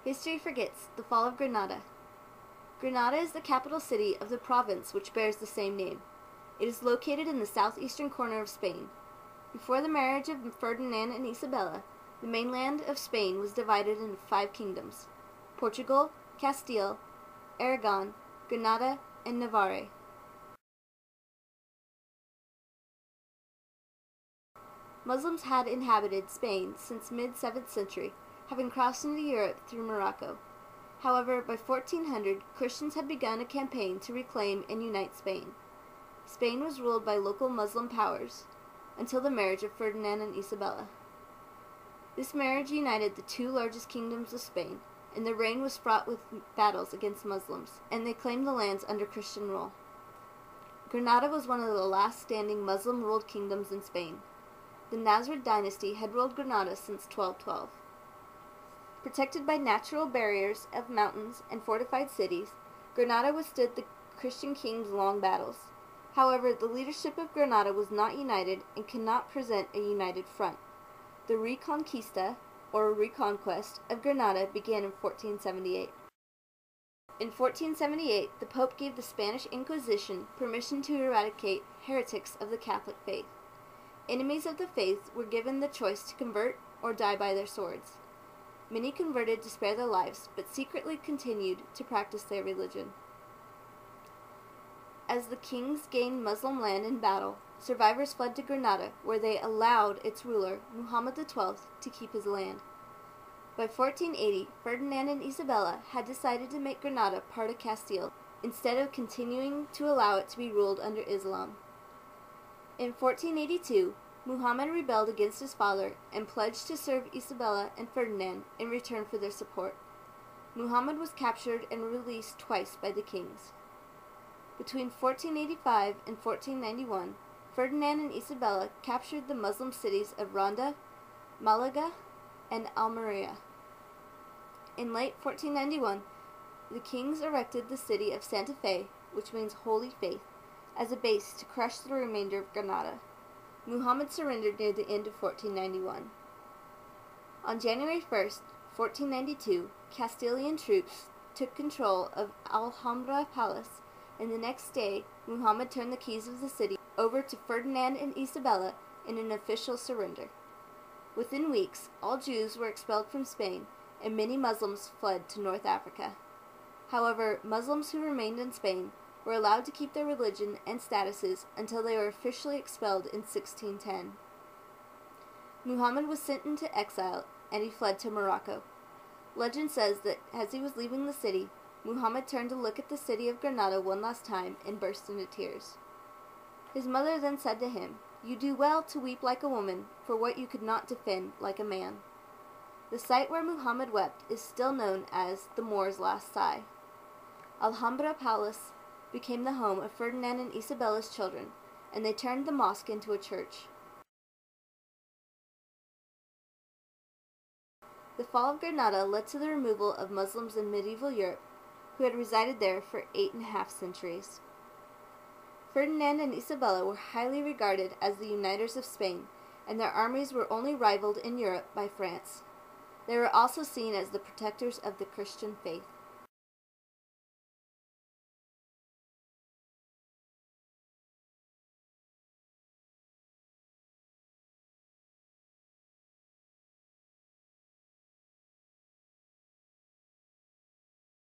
History forgets the fall of Granada. Granada is the capital city of the province which bears the same name. It is located in the southeastern corner of Spain. Before the marriage of Ferdinand and Isabella, the mainland of Spain was divided into 5 kingdoms: Portugal, Castile, Aragon, Granada, and Navarre. Muslims had inhabited Spain since mid-7th century, having crossed into Europe through Morocco. However, by 1400, Christians had begun a campaign to reclaim and unite Spain. Spain was ruled by local Muslim powers until the marriage of Ferdinand and Isabella. This marriage united the 2 largest kingdoms of Spain, and their reign was fraught with battles against Muslims, and they claimed the lands under Christian rule. Granada was one of the last standing Muslim-ruled kingdoms in Spain. The Nasrid dynasty had ruled Granada since 1212. Protected by natural barriers of mountains and fortified cities, Granada withstood the Christian king's long battles. However, the leadership of Granada was not united and cannot present a united front. The Reconquista, or Reconquest, of Granada began in 1478. In 1478, the Pope gave the Spanish Inquisition permission to eradicate heretics of the Catholic faith. Enemies of the faith were given the choice to convert or die by their swords. Many converted to spare their lives, but secretly continued to practice their religion. As the kings gained Muslim land in battle, survivors fled to Granada, where they allowed its ruler, Muhammad XII, to keep his land. By 1480, Ferdinand and Isabella had decided to make Granada part of Castile, instead of continuing to allow it to be ruled under Islam. In 1482, Muhammad rebelled against his father and pledged to serve Isabella and Ferdinand in return for their support. Muhammad was captured and released twice by the kings. Between 1485 and 1491, Ferdinand and Isabella captured the Muslim cities of Ronda, Malaga, and Almeria. In late 1491, the kings erected the city of Santa Fe, which means Holy Faith, as a base to crush the remainder of Granada. Muhammad surrendered near the end of 1491. On January 1st, 1492, Castilian troops took control of Alhambra Palace, and the next day, Muhammad turned the keys of the city over to Ferdinand and Isabella in an official surrender. Within weeks, all Jews were expelled from Spain, and many Muslims fled to North Africa. However, Muslims who remained in Spain were allowed to keep their religion and statuses until they were officially expelled in 1610. Muhammad was sent into exile, and he fled to Morocco. Legend says that as he was leaving the city, Muhammad turned to look at the city of Granada one last time and burst into tears. His mother then said to him, "You do well to weep like a woman for what you could not defend like a man." The site where Muhammad wept is still known as the Moor's Last Sigh. Alhambra Palace became the home of Ferdinand and Isabella's children, and they turned the mosque into a church. The fall of Granada led to the removal of Muslims in medieval Europe, who had resided there for 8.5 centuries. Ferdinand and Isabella were highly regarded as the uniters of Spain, and their armies were only rivaled in Europe by France. They were also seen as the protectors of the Christian faith.